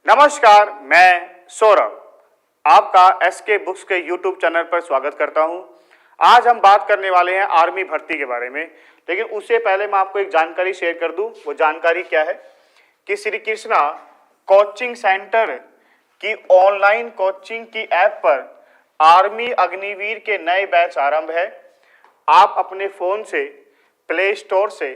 नमस्कार, मैं सौरभ आपका एसके बुक्स के यूट्यूब चैनल पर स्वागत करता हूं। आज हम बात करने वाले हैं आर्मी भर्ती के बारे में, लेकिन उससे पहले मैं आपको एक जानकारी शेयर कर दूं। वो जानकारी क्या है कि श्री कृष्णा कोचिंग सेंटर की ऑनलाइन कोचिंग की ऐप पर आर्मी अग्निवीर के नए बैच आरंभ है। आप अपने फ़ोन से प्ले स्टोर से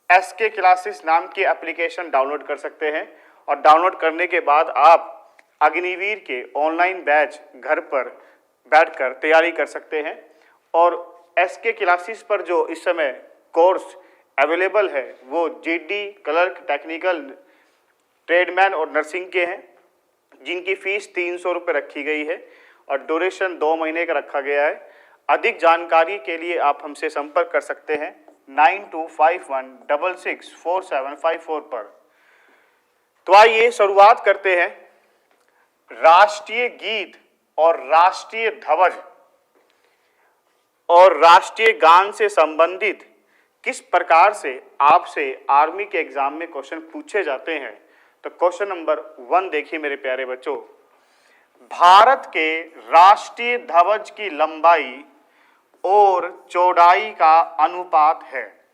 एसके क्लासेस नाम की एप्लीकेशन डाउनलोड कर सकते हैं और डाउनलोड करने के बाद आप अग्निवीर के ऑनलाइन बैच घर पर बैठकर तैयारी कर सकते हैं। और एसके क्लासेस पर जो इस समय कोर्स अवेलेबल है वो जीडी, क्लर्क, टेक्निकल, ट्रेडमैन और नर्सिंग के हैं, जिनकी फीस 300 रुपये रखी गई है और ड्यूरेशन 2 महीने का रखा गया है। अधिक जानकारी के लिए आप हमसे संपर्क कर सकते हैं 9251664754 पर। तो आइए शुरुआत करते हैं। राष्ट्रीय गीत और राष्ट्रीय ध्वज और राष्ट्रीय गान से संबंधित किस प्रकार से आपसे आर्मी के एग्जाम में क्वेश्चन पूछे जाते हैं। तो क्वेश्चन नंबर 1 देखिए मेरे प्यारे बच्चों। भारत के राष्ट्रीय ध्वज की लंबाई और चौड़ाई का अनुपात है।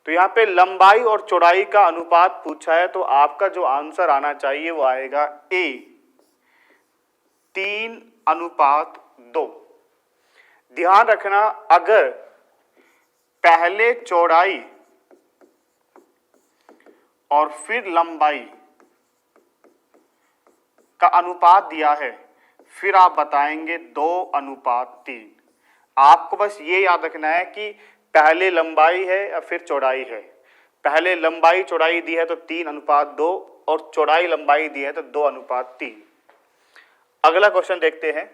तो यहाँ पे लंबाई और चौड़ाई का अनुपात पूछा है, तो आपका जो आंसर आना चाहिए वो आएगा ए 3:2। ध्यान रखना, अगर पहले चौड़ाई और फिर लंबाई का अनुपात दिया है, फिर आप बताएंगे 2:3। आपको बस ये याद रखना है कि पहले लंबाई है या फिर चौड़ाई है। पहले लंबाई चौड़ाई दी है तो 3:2 और चौड़ाई लंबाई दी है तो 2:3। अगला क्वेश्चन देखते हैं।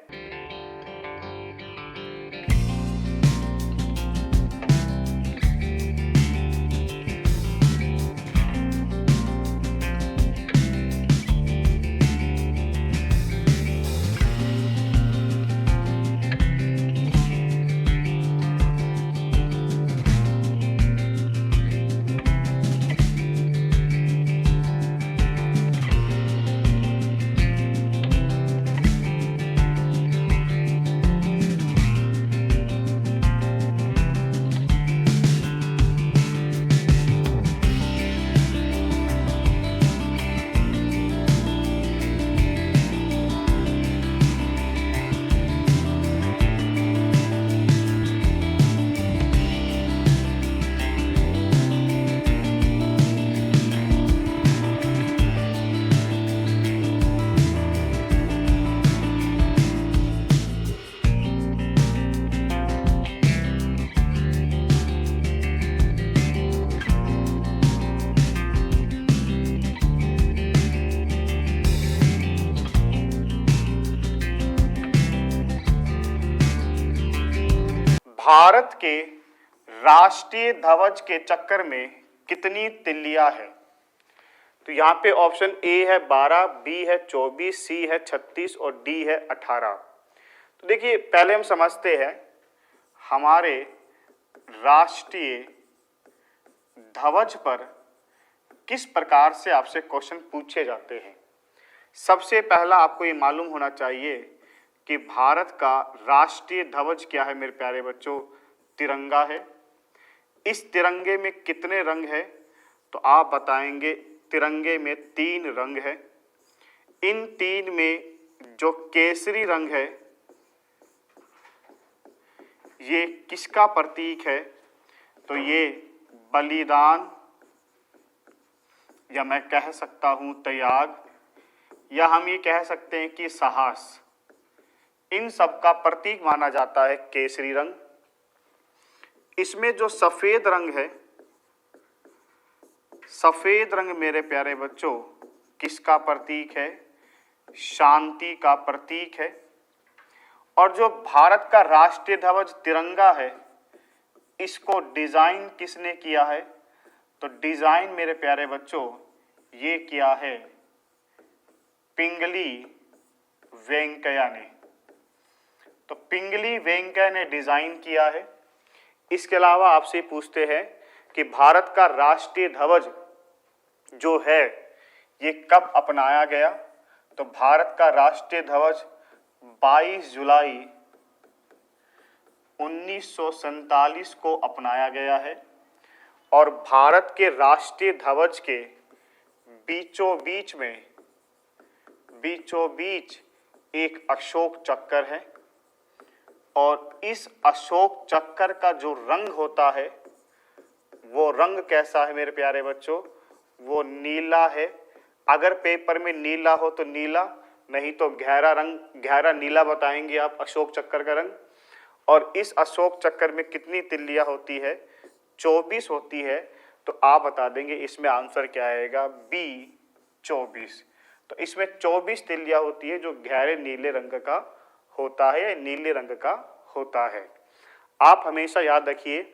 भारत के राष्ट्रीय ध्वज के चक्कर में कितनी तिल्लियां हैं। तो यहाँ पे ऑप्शन ए है 12, बी है 24, सी है 36 और डी है 18। तो देखिए, पहले हम समझते हैं हमारे राष्ट्रीय ध्वज पर किस प्रकार से आपसे क्वेश्चन पूछे जाते हैं। सबसे पहला आपको ये मालूम होना चाहिए कि भारत का राष्ट्रीय ध्वज क्या है मेरे प्यारे बच्चों। तिरंगा है। इस तिरंगे में कितने रंग है, तो आप बताएंगे तिरंगे में 3 रंग है। इन 3 में जो केसरी रंग है ये किसका प्रतीक है, तो ये बलिदान, या मैं कह सकता हूं त्याग, या हम ये कह सकते हैं कि साहस, इन सब का प्रतीक माना जाता है केसरी रंग। इसमें जो सफेद रंग है, सफेद रंग मेरे प्यारे बच्चों किसका प्रतीक है, शांति का प्रतीक है। और जो भारत का राष्ट्रीय ध्वज तिरंगा है, इसको डिजाइन किसने किया है, तो डिजाइन मेरे प्यारे बच्चों ये किया है पिंगली वेंकैया ने। तो पिंगली वेंकैया ने डिजाइन किया है। इसके अलावा आपसे पूछते हैं कि भारत का राष्ट्रीय ध्वज जो है ये कब अपनाया गया? तो भारत का राष्ट्रीय ध्वज 22 जुलाई 1947 को अपनाया गया है और भारत के राष्ट्रीय ध्वज के बीचों बीच एक अशोक चक्र है और इस अशोक चक्र का जो रंग होता है वो रंग कैसा है मेरे प्यारे बच्चों? वो नीला है। अगर पेपर में नीला हो तो नीला, नहीं तो गहरा नीला बताएंगे आप अशोक चक्र का रंग। और इस अशोक चक्र में कितनी तिल्लियां होती है? 24 होती है। तो आप बता देंगे इसमें आंसर क्या आएगा? बी 24। तो इसमें 24 तिल्लियां होती है जो गहरे नीले रंग का होता है या नीले रंग का होता है। आप हमेशा याद रखिए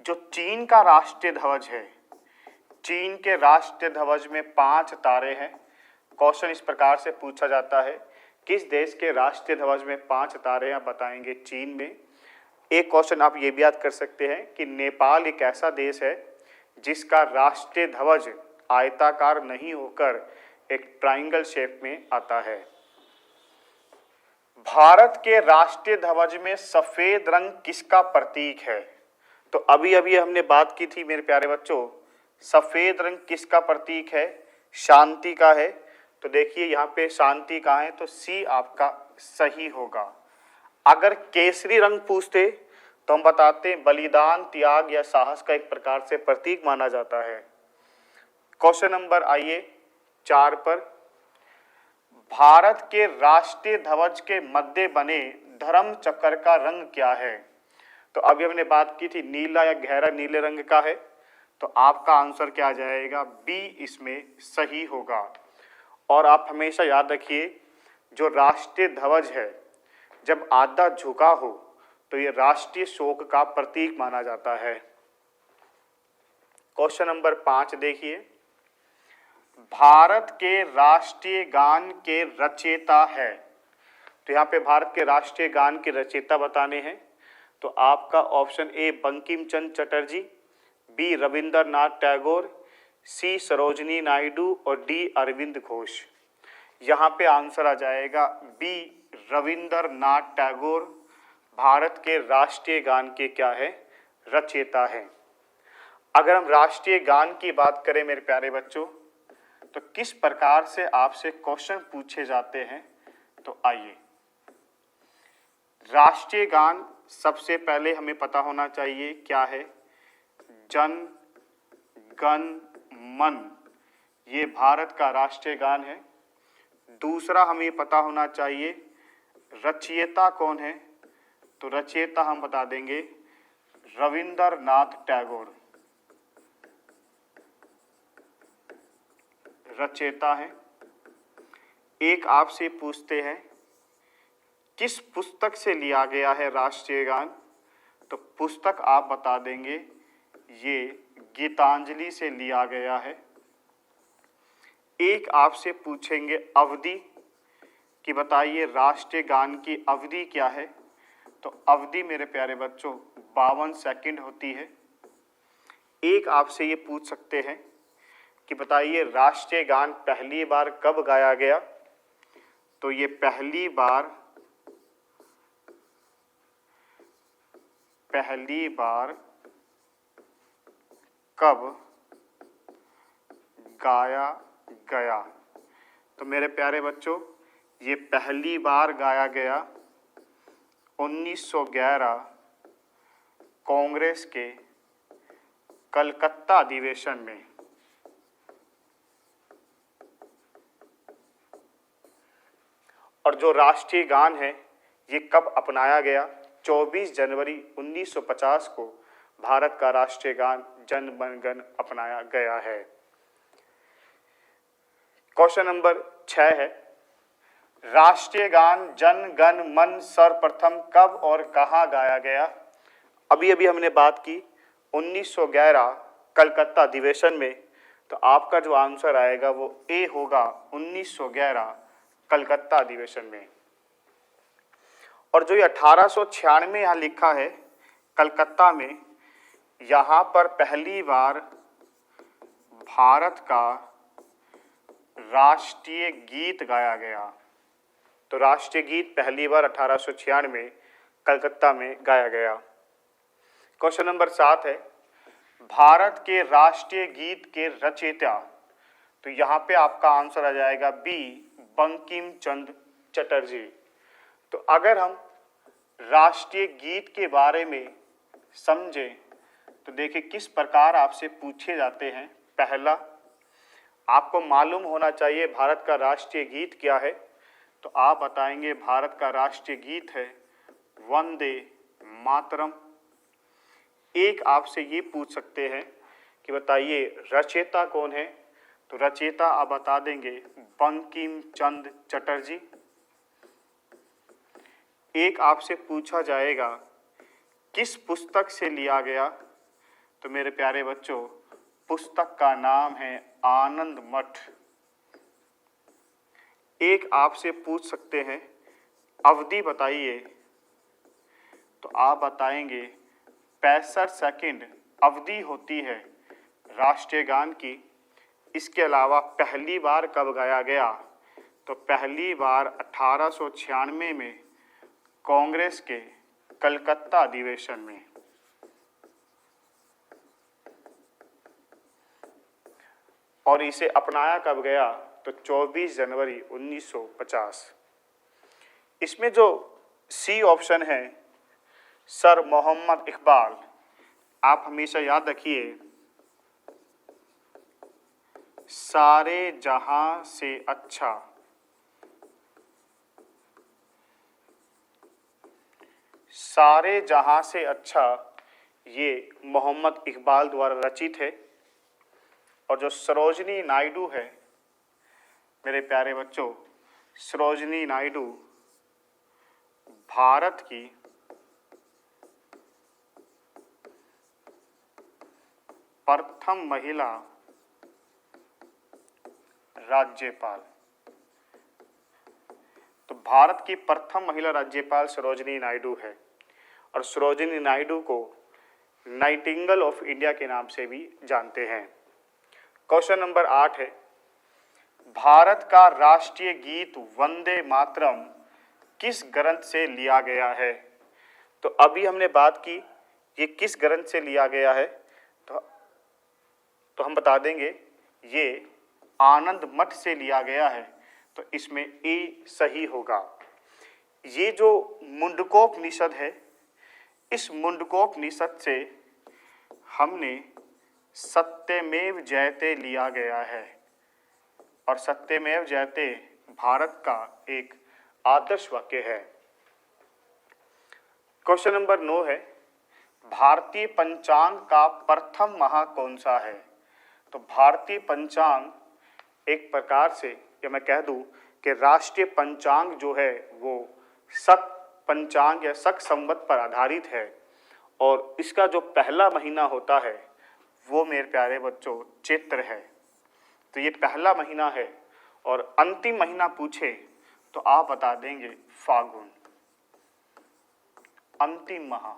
जो चीन का राष्ट्रीय ध्वज है, चीन के राष्ट्रीय ध्वज में 5 तारे हैं। क्वेश्चन इस प्रकार से पूछा जाता है, किस देश के राष्ट्रीय ध्वज में 5 तारे हैं? बताएंगे चीन में। एक क्वेश्चन आप ये भी याद कर सकते हैं कि नेपाल एक ऐसा देश है जिसका राष्ट्रीय ध्वज आयताकार नहीं होकर एक ट्रायंगल शेप में आता है। भारत के राष्ट्रीय ध्वज में सफेद रंग किसका प्रतीक है? तो अभी हमने बात की थी मेरे प्यारे बच्चों, सफेद रंग किसका प्रतीक है? शांति का है। तो देखिए यहाँ पे शांति का है तो सी आपका सही होगा। अगर केसरी रंग पूछते तो हम बताते बलिदान, त्याग या साहस का एक प्रकार से प्रतीक माना जाता है। क्वेश्चन नंबर आइए 4 पर, भारत के राष्ट्रीय ध्वज के मध्य बने धर्म चक्र का रंग क्या है? तो अभी हमने बात की थी नीला या गहरा नीले रंग का है। तो आपका आंसर क्या आ जाएगा? बी इसमें सही होगा। और आप हमेशा याद रखिए जो राष्ट्रीय ध्वज है जब आधा झुका हो तो ये राष्ट्रीय शोक का प्रतीक माना जाता है। क्वेश्चन नंबर 5 देखिए, भारत के राष्ट्रीय गान के रचयिता है। तो यहाँ पे भारत के राष्ट्रीय गान के रचयिता बताने हैं। तो आपका option A Bankim Chandra Chatterjee, B Rabindranath Tagore, C Sarojini Naidu और डी अरविंद घोष। यहाँ पे आंसर आ जाएगा बी रविंद्रनाथ टैगोर भारत के राष्ट्रीय गान के क्या है? रचयिता है। अगर हम राष्ट्रीय गान की बात करें मेरे प्यारे बच्चों तो किस प्रकार से आपसे क्वेश्चन पूछे जाते हैं? तो आइए, राष्ट्रीय गान सबसे पहले हमें पता होना चाहिए क्या है? जन गण मन, ये भारत का राष्ट्रीय गान है। दूसरा हमें पता होना चाहिए रचयिता कौन है? तो रचयिता हम बता देंगे रविंद्रनाथ टैगोर रचयिता है। एक आपसे पूछते हैं किस पुस्तक से लिया गया है राष्ट्रीय गान? तो पुस्तक आप बता देंगे ये गीतांजलि से लिया गया है। एक आपसे पूछेंगे अवधि कि बताइए राष्ट्रीय गान की अवधि क्या है? तो अवधि मेरे प्यारे बच्चों 52 सेकंड होती है। एक आपसे ये पूछ सकते हैं कि बताइए राष्ट्रीय गान पहली बार कब गाया गया? तो ये पहली बार कब गाया गया? तो मेरे प्यारे बच्चों ये पहली बार गाया गया 1911 कांग्रेस के कलकत्ता अधिवेशन में। और जो राष्ट्रीय गान है ये कब अपनाया गया? 24 जनवरी 1950 को भारत का राष्ट्रीय गान जन गण मन अपनाया गया है। क्वेश्चन नंबर 6 है, राष्ट्रीय गान जन गण मन सर्वप्रथम कब और कहां गाया गया? अभी हमने बात की 1911 कलकत्ता अधिवेशन में। तो आपका जो आंसर आएगा वो ए होगा 1911 कलकत्ता अधिवेशन में। और जो ये 1896 यहाँ लिखा है कलकत्ता में, यहाँ पर पहली बार भारत का राष्ट्रीय गीत गाया गया? तो राष्ट्रीय गीत पहली बार 1896 कलकत्ता में गाया गया। क्वेश्चन नंबर 7 है, भारत के राष्ट्रीय गीत के रचयिता? तो यहाँ पे आपका आंसर आ जाएगा बी, बंकिम चंद्र चटर्जी। तो अगर हम राष्ट्रीय गीत के बारे में समझें तो देखिए किस प्रकार आपसे पूछे जाते हैं। पहला, आपको मालूम होना चाहिए भारत का राष्ट्रीय गीत क्या है। तो आप बताएंगे भारत का राष्ट्रीय गीत है वंदे मातरम। एक आपसे ये पूछ सकते हैं कि बताइए रचयिता कौन है? तो रचयिता आप बता देंगे बंकिम चंद्र चटर्जी। एक आपसे पूछा जाएगा किस पुस्तक से लिया गया? तो मेरे प्यारे बच्चों, पुस्तक का नाम है आनंद मठ। एक आपसे पूछ सकते हैं अवधि बताइए। तो आप बताएंगे 65 सेकंड अवधि होती है राष्ट्रीय गान की। इसके अलावा पहली बार कब गाया गया? तो पहली बार 1896 में कांग्रेस के कलकत्ता अधिवेशन में। और इसे अपनाया कब गया? तो 24 जनवरी 1950। इसमें जो सी ऑप्शन है सर मोहम्मद इकबाल, आप हमेशा याद रखिए सारे जहां से अच्छा, सारे जहां से अच्छा ये मोहम्मद इकबाल द्वारा रचित है। और जो सरोजनी नायडू है मेरे प्यारे बच्चों, सरोजनी नायडू भारत की प्रथम महिला राज्यपाल। तो भारत की प्रथम महिला राज्यपाल सरोजनी नायडू है। और सरोजनी नायडू को नाइटिंगेल ऑफ इंडिया के नाम से भी जानते हैं। क्वेश्चन नंबर 8 है, भारत का राष्ट्रीय गीत वंदे मातरम किस ग्रंथ से लिया गया है? तो अभी हमने बात की ये किस ग्रंथ से लिया गया है, तो हम बता देंगे ये आनंद मठ से लिया गया है। तो इसमें ए सही होगा। ये जो मुंडकोपनिषद है, इस मुंडकोपनिषद से हमने सत्यमेव जयते लिया गया है। और सत्यमेव जयते भारत का एक आदर्श वाक्य है। क्वेश्चन नंबर 9 है, भारतीय पंचांग का प्रथम माह कौन सा है? तो भारतीय पंचांग एक प्रकार से, या मैं कह दूं कि राष्ट्रीय पंचांग जो है वो शक पंचांग या शक संवत पर आधारित है। और इसका जो पहला महीना होता है वो मेरे प्यारे बच्चों चैत्र है। तो ये पहला महीना है। और अंतिम महीना पूछे तो आप बता देंगे फागुन, अंतिम माह।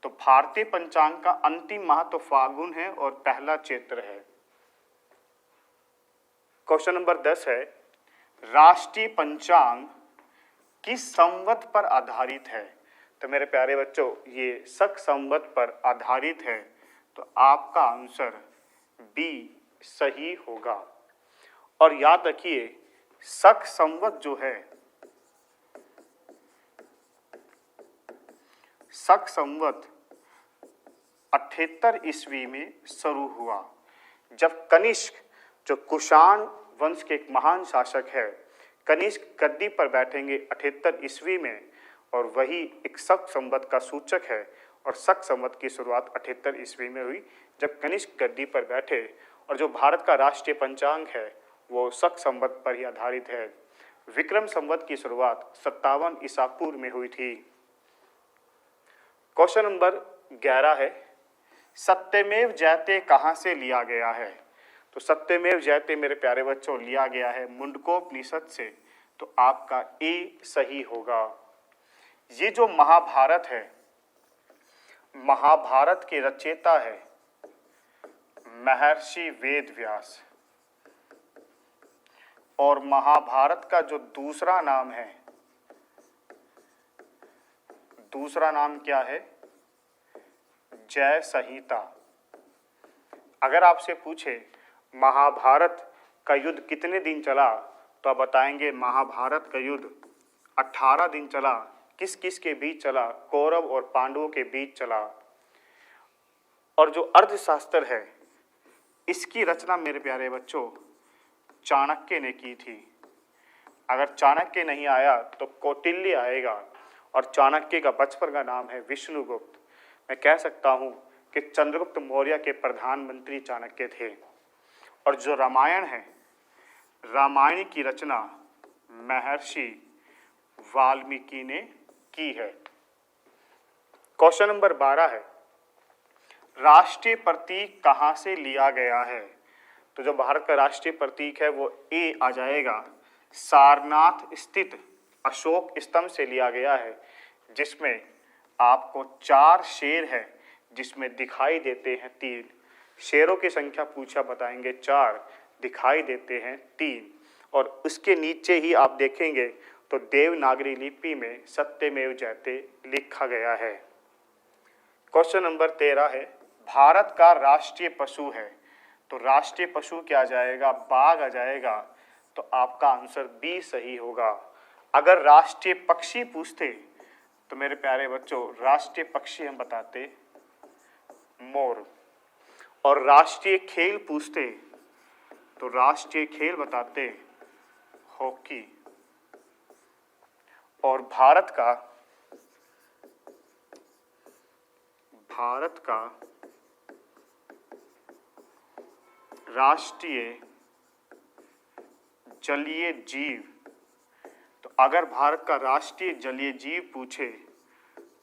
तो भारतीय पंचांग का अंतिम माह तो फागुन है और पहला चैत्र है। क्वेश्चन नंबर 10 है, राष्ट्रीय पंचांग किस संवत पर आधारित है? तो मेरे प्यारे बच्चों ये शक संवत पर आधारित है। तो आपका आंसर बी सही होगा। और याद रखिए शक संवत जो है, शक संवत 78 ईस्वी में शुरू हुआ, जब कनिष्क जो कुषाण वंश के एक महान शासक है, कनिष्क गद्दी पर बैठेंगे 78 ईस्वी में। और वही एक शक संवत का सूचक है। और शक संवत की शुरुआत 78 ईस्वी में हुई जब कनिष्क गद्दी पर बैठे। और जो भारत का राष्ट्रीय पंचांग है वो शक संवत पर ही आधारित है। विक्रम संवत की शुरुआत 57 ईसा पूर्व में हुई थी। क्वेश्चन नंबर 11 है, सत्यमेव जयते कहाँ से लिया गया है? तो सत्यमेव जयते मेरे प्यारे बच्चों लिया गया है मुंडकोपनिषद से। तो आपका ए सही होगा। ये जो महाभारत है, महाभारत के रचयिता है महर्षि वेद व्यास। और महाभारत का जो दूसरा नाम है, दूसरा नाम क्या है? जय संहिता। अगर आपसे पूछे महाभारत का युद्ध कितने दिन चला तो आप बताएंगे महाभारत का युद्ध 18 दिन चला। किस किस के बीच चला? कौरव और पांडवों के बीच चला। और जो अर्थशास्त्र है इसकी रचना मेरे प्यारे बच्चों चाणक्य ने की थी। अगर चाणक्य नहीं आया तो कौटिल्य आएगा, और चाणक्य का बचपन का नाम है विष्णुगुप्त। मैं कह सकता हूं कि चंद्रगुप्त मौर्य के प्रधानमंत्री चाणक्य थे। और जो रामायण है, रामायण की रचना महर्षि वाल्मीकि ने की है। क्वेश्चन नंबर 12 है, राष्ट्रीय प्रतीक कहां से लिया गया है? तो जो भारत का राष्ट्रीय प्रतीक है वो ए आ जाएगा। सारनाथ स्थित अशोक स्तंभ से लिया गया है, जिसमें आपको 4 शेर है, जिसमें दिखाई देते हैं 3। शेरों की संख्या पूछा, बताएंगे 4, दिखाई देते हैं 3। और उसके नीचे ही आप देखेंगे तो देवनागरी लिपि में सत्यमेव जयते लिखा गया है। क्वेश्चन नंबर 13 है, भारत का राष्ट्रीय पशु है। तो राष्ट्रीय पशु क्या आ जाएगा? बाघ आ जाएगा। तो आपका आंसर बी सही होगा। अगर राष्ट्रीय पक्षी पूछते तो मेरे प्यारे बच्चों राष्ट्रीय पक्षी हम बताते मोर। और राष्ट्रीय खेल पूछते तो राष्ट्रीय खेल बताते हॉकी। और भारत का राष्ट्रीय जलीय जीव, तो अगर भारत का राष्ट्रीय जलीय जीव पूछे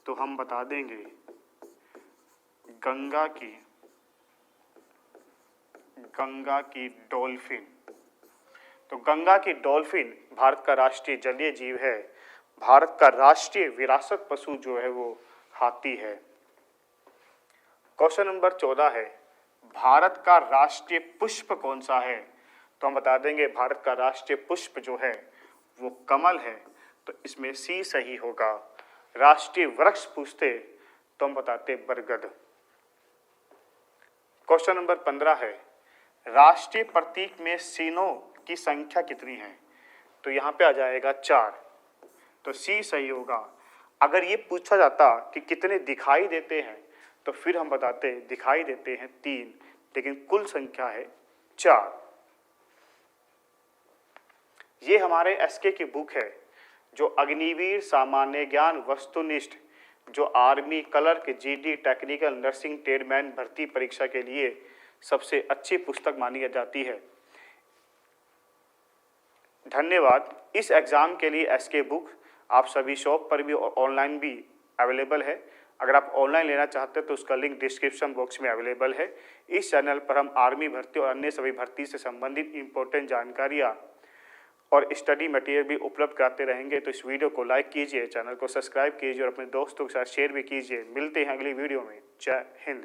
तो हम बता देंगे गंगा की डॉल्फिन। तो गंगा की डॉल्फिन भारत का राष्ट्रीय जलीय जीव है। भारत का राष्ट्रीय विरासत पशु जो है वो हाथी है। क्वेश्चन नंबर 14 है, भारत का राष्ट्रीय पुष्प कौन सा है? तो हम बता देंगे भारत का राष्ट्रीय पुष्प जो है वो कमल है। तो इसमें सी सही होगा। राष्ट्रीय वृक्ष पूछते तो हम बताते बरगद। क्वेश्चन नंबर 15 है, राष्ट्रीय प्रतीक में सीनों की संख्या कितनी है? तो यहाँ पे आ जाएगा 4। तो सी सही होगा। अगर ये पूछा जाता कि कितने दिखाई देते हैं तो फिर हम बताते दिखाई देते हैं 3, लेकिन कुल संख्या है 4। ये हमारे एसके की बुक है जो अग्निवीर सामान्य ज्ञान वस्तुनिष्ठ, जो army clerk GD technical nursing tradesman भर्ती परीक्षा के लिए सबसे अच्छी पुस्तक मानी जाती है। धन्यवाद। इस एग्ज़ाम के लिए एसके बुक आप सभी शॉप पर भी और ऑनलाइन भी अवेलेबल है। अगर आप ऑनलाइन लेना चाहते हैं तो उसका लिंक डिस्क्रिप्शन बॉक्स में अवेलेबल है। इस चैनल पर हम आर्मी भर्ती और अन्य सभी भर्ती से संबंधित इम्पोर्टेंट जानकारियाँ और स्टडी मटेरियल भी उपलब्ध कराते रहेंगे। तो इस वीडियो को लाइक कीजिए, चैनल को सब्सक्राइब कीजिए और अपने दोस्तों के साथ शेयर भी कीजिए। मिलते हैं अगली वीडियो में। जय हिंद।